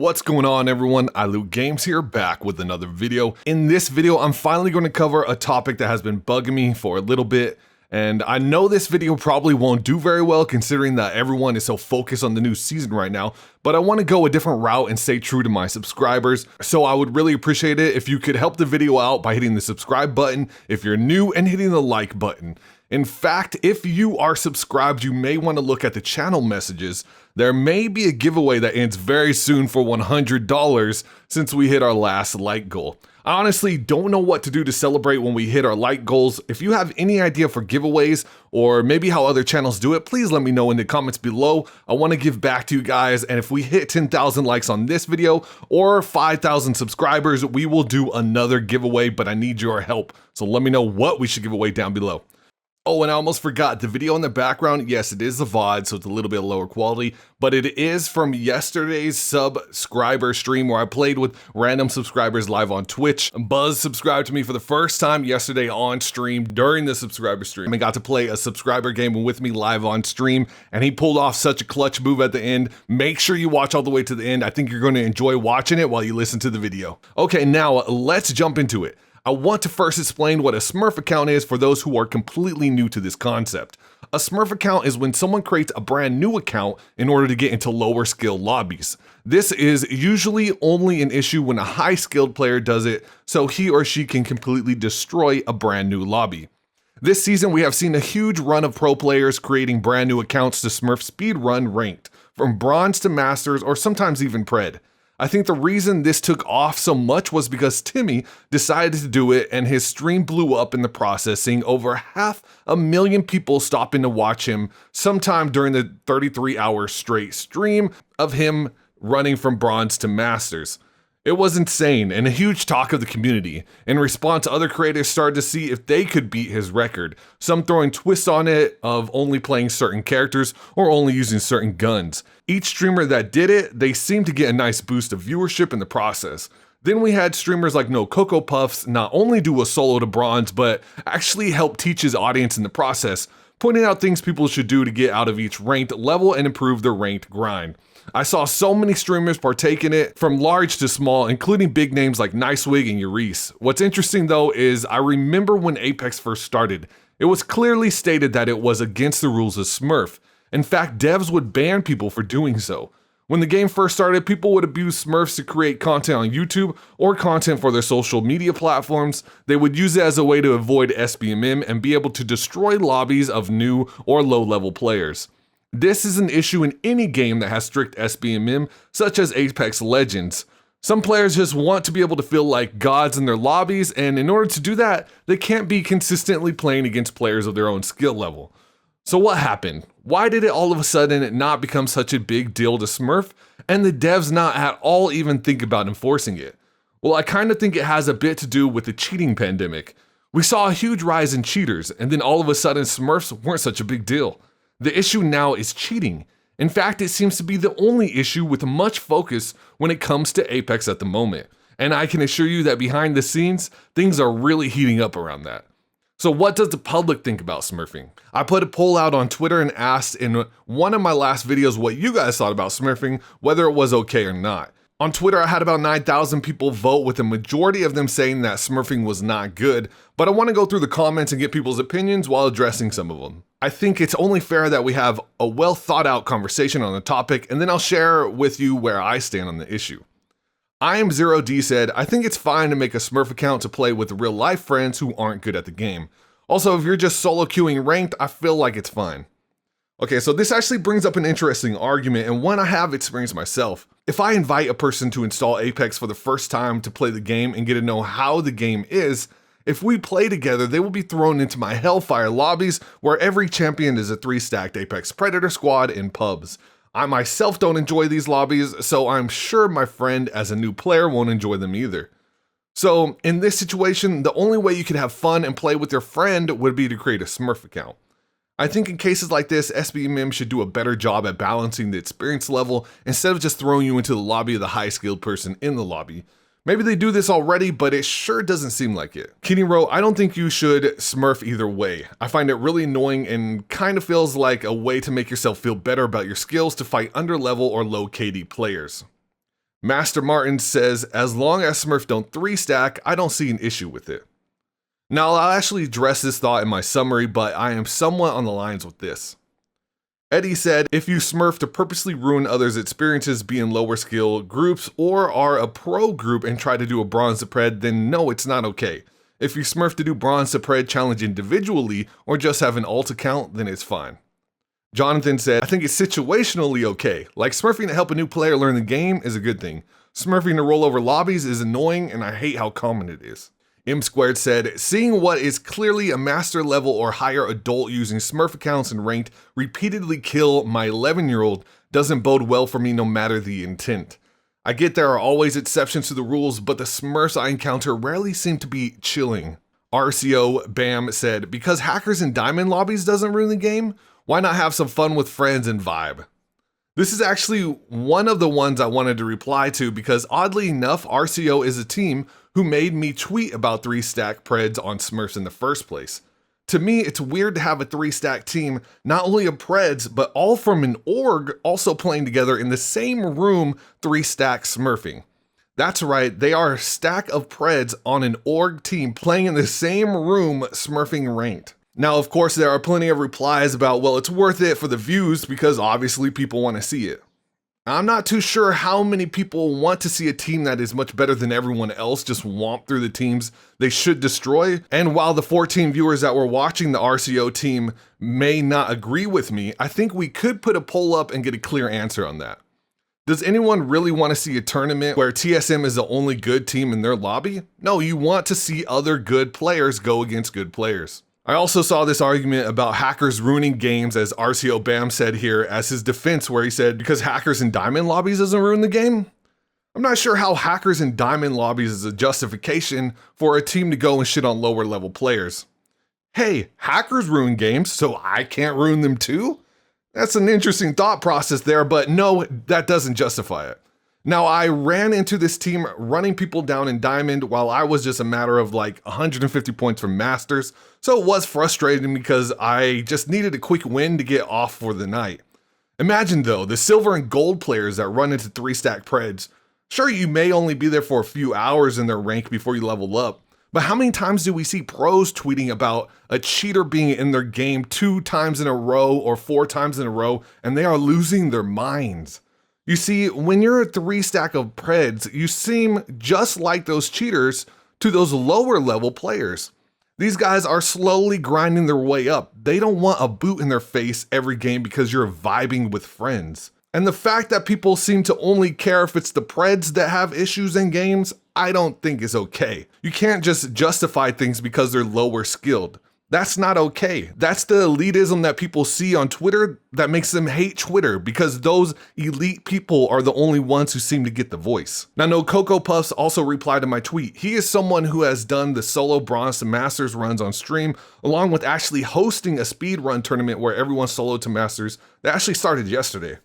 What's going on, everyone? iLootGames here, back with another video. In this video, I'm finally going to cover a topic that has been bugging me for a little bit, and I know this video probably won't do very well considering that everyone is so focused on the new season right now, but I want to go a different route and stay true to my subscribers, so I would really appreciate it if you could help the video out by hitting the subscribe button if you're new and hitting the like button. In fact, if you are subscribed, you may want to look at the channel messages. There may be a giveaway that ends very soon for $100 since we hit our last like goal. I honestly don't know what to do to celebrate when we hit our like goals. If you have any idea for giveaways or maybe how other channels do it, please let me know in the comments below. I want to give back to you guys, and if we hit 10,000 likes on this video or 5,000 subscribers, we will do another giveaway, but I need your help. So let me know what we should give away down below. Oh, and I almost forgot, the video in the background, yes, it is a VOD, so it's a little bit lower quality, but it is from yesterday's subscriber stream where I played with random subscribers live on Twitch. Buzz subscribed to me for the first time yesterday on stream during the subscriber stream. I got to play a subscriber game with me live on stream, and he pulled off such a clutch move at the end. Make sure you watch all the way to the end. I think you're going to enjoy watching it while you listen to the video. Okay, now let's jump into it. I want to first explain what a Smurf account is for those who are completely new to this concept. A Smurf account is when someone creates a brand new account in order to get into lower skill lobbies. This is usually only an issue when a high skilled player does it, so he or she can completely destroy a brand new lobby. This season we have seen a huge run of pro players creating brand new accounts to Smurf speedrun ranked, from bronze to masters or sometimes even pred. I think the reason this took off so much was because Timmy decided to do it and his stream blew up in the process, seeing over 500,000 people stopping to watch him sometime during the 33-hour straight stream of him running from bronze to masters. It was insane and a huge talk of the community. In response, other creators started to see if they could beat his record, some throwing twists on it of only playing certain characters or only using certain guns. Each streamer that did it, they seemed to get a nice boost of viewership in the process. Then we had streamers like No Cocoa Puffs not only do a solo to bronze, but actually help teach his audience in the process, pointing out things people should do to get out of each ranked level and improve their ranked grind. I saw so many streamers partake in it, from large to small, including big names like Nicewig and Urice. What's interesting though is I remember when Apex first started, it was clearly stated that it was against the rules of Smurf. In fact, devs would ban people for doing so. When the game first started, people would abuse Smurfs to create content on YouTube or content for their social media platforms. They would use it as a way to avoid SBMM and be able to destroy lobbies of new or low-level players. This is an issue in any game that has strict SBMM, such as Apex Legends. Some players just want to be able to feel like gods in their lobbies, and in order to do that, they can't be consistently playing against players of their own skill level. So what happened? Why did it all of a sudden not become such a big deal to Smurf, and the devs not at all even think about enforcing it? Well, I kind of think it has a bit to do with the cheating pandemic. We saw a huge rise in cheaters, and then all of a sudden Smurfs weren't such a big deal. The issue now is cheating. In fact, it seems to be the only issue with much focus when it comes to Apex at the moment. And I can assure you that behind the scenes, things are really heating up around that. So what does the public think about Smurfing? I put a poll out on Twitter and asked in one of my last videos what you guys thought about Smurfing, whether it was okay or not. On Twitter, I had about 9,000 people vote, with a majority of them saying that Smurfing was not good, but I want to go through the comments and get people's opinions while addressing some of them. I think it's only fair that we have a well thought out conversation on the topic, and then I'll share with you where I stand on the issue. I am 0D said, I think it's fine to make a Smurf account to play with real life friends who aren't good at the game. Also, if you're just solo queuing ranked, I feel like it's fine. Okay, so this actually brings up an interesting argument, and one I have experienced myself. If I invite a person to install Apex for the first time to play the game and get to know how the game is, if we play together, they will be thrown into my Hellfire lobbies where every champion is a 3-stacked Apex Predator squad in pubs. I myself don't enjoy these lobbies, so I'm sure my friend as a new player won't enjoy them either. So in this situation, the only way you could have fun and play with your friend would be to create a Smurf account. I think in cases like this, SBMM should do a better job at balancing the experience level instead of just throwing you into the lobby of the high-skilled person in the lobby. Maybe they do this already, but it sure doesn't seem like it. Kenny wrote, I don't think you should Smurf either way. I find it really annoying and kind of feels like a way to make yourself feel better about your skills to fight under level or low KD players. Master Martin says, as long as Smurf don't 3-stack, I don't see an issue with it. Now, I'll actually address this thought in my summary, but I am somewhat on the lines with this. Eddie said, if you Smurf to purposely ruin others' experiences being lower skill groups or are a pro group and try to do a bronze to pred, then no, it's not okay. If you Smurf to do bronze to pred challenge individually or just have an alt account, then it's fine. Jonathan said, I think it's situationally okay. Like Smurfing to help a new player learn the game is a good thing. Smurfing to roll over lobbies is annoying and I hate how common it is. M Squared said, seeing what is clearly a master level or higher adult using Smurf accounts and ranked repeatedly kill my 11-year-old doesn't bode well for me no matter the intent. I get there are always exceptions to the rules, but the Smurfs I encounter rarely seem to be chilling. RCO Bam said, because hackers in diamond lobbies doesn't ruin the game, why not have some fun with friends and vibe? This is actually one of the ones I wanted to reply to because oddly enough, RCO is a team who made me tweet about 3-stack preds on Smurfs in the first place. To me, it's weird to have a 3-stack team, not only of preds, but all from an org also playing together in the same room 3-stack Smurfing. That's right, they are a stack of preds on an org team playing in the same room Smurfing ranked. Now, of course, there are plenty of replies about, well, it's worth it for the views because obviously people want to see it. I'm not too sure how many people want to see a team that is much better than everyone else just womp through the teams they should destroy. And while the 14 viewers that were watching the RCO team may not agree with me, I think we could put a poll up and get a clear answer on that. Does anyone really want to see a tournament where TSM is the only good team in their lobby? No, you want to see other good players go against good players. I also saw this argument about hackers ruining games, as RCO Bam said here as his defense, where he said, because hackers in diamond lobbies doesn't ruin the game? I'm not sure how hackers in diamond lobbies is a justification for a team to go and shit on lower level players. Hey, hackers ruin games, so I can't ruin them too? That's an interesting thought process there, but no, that doesn't justify it. Now, I ran into this team running people down in Diamond while I was just a matter of like 150 points from Masters, so it was frustrating because I just needed a quick win to get off for the night. Imagine though, the silver and gold players that run into 3-stack preds. Sure, you may only be there for a few hours in their rank before you level up, but how many times do we see pros tweeting about a cheater being in their game 2 times in a row or 4 times in a row and they are losing their minds? You see, when you're a 3-stack of preds, you seem just like those cheaters to those lower level players. These guys are slowly grinding their way up. They don't want a boot in their face every game because you're vibing with friends. And the fact that people seem to only care if it's the preds that have issues in games, I don't think is okay. You can't just justify things because they're lower skilled. That's not okay. That's the elitism that people see on Twitter that makes them hate Twitter because those elite people are the only ones who seem to get the voice. Now, no, Cocoa Puffs also replied to my tweet. He is someone who has done the solo bronze to masters runs on stream, along with actually hosting a speed run tournament where everyone soloed to masters that actually started yesterday.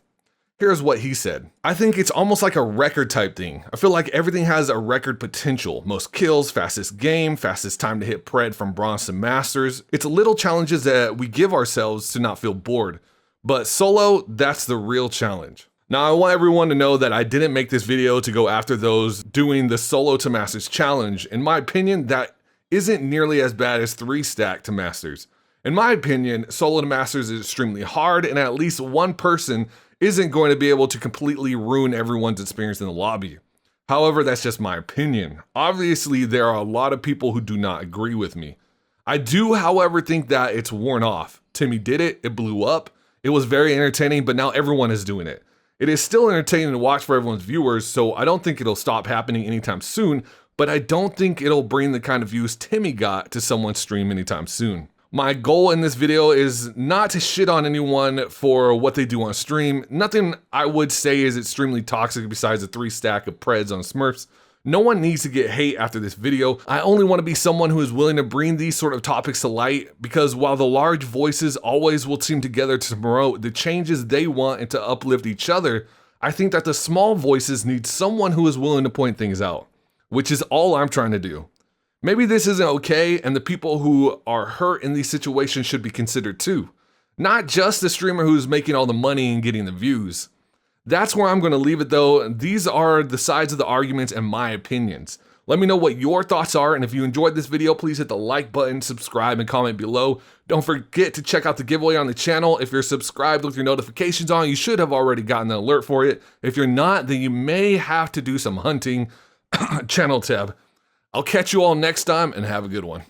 Here's what he said. I think it's almost like a record type thing. I feel like everything has a record potential. Most kills, fastest game, fastest time to hit pred from bronze to masters. It's little challenges that we give ourselves to not feel bored. But solo, that's the real challenge. Now, I want everyone to know that I didn't make this video to go after those doing the solo to masters challenge. In my opinion, that isn't nearly as bad as 3-stack to masters. In my opinion, solo to masters is extremely hard and at least one person isn't going to be able to completely ruin everyone's experience in the lobby. However, that's just my opinion. Obviously, there are a lot of people who do not agree with me. I do, however, think that it's worn off. Timmy did it, it blew up, it was very entertaining, but now everyone is doing it. It is still entertaining to watch for everyone's viewers, so I don't think it'll stop happening anytime soon, but I don't think it'll bring the kind of views Timmy got to someone's stream anytime soon. My goal in this video is not to shit on anyone for what they do on stream. Nothing I would say is extremely toxic besides a 3-stack of preds on Smurfs. No one needs to get hate after this video. I only want to be someone who is willing to bring these sort of topics to light because while the large voices always will team together to promote the changes they want and to uplift each other, I think that the small voices need someone who is willing to point things out, which is all I'm trying to do. Maybe this isn't okay and the people who are hurt in these situations should be considered too. Not just the streamer who's making all the money and getting the views. That's where I'm going to leave it though. These are the sides of the arguments and my opinions. Let me know what your thoughts are, and if you enjoyed this video, please hit the like button, subscribe, and comment below. Don't forget to check out the giveaway on the channel. If you're subscribed with your notifications on, you should have already gotten an alert for it. If you're not, then you may have to do some hunting. Channel tab. I'll catch you all next time, and have a good one.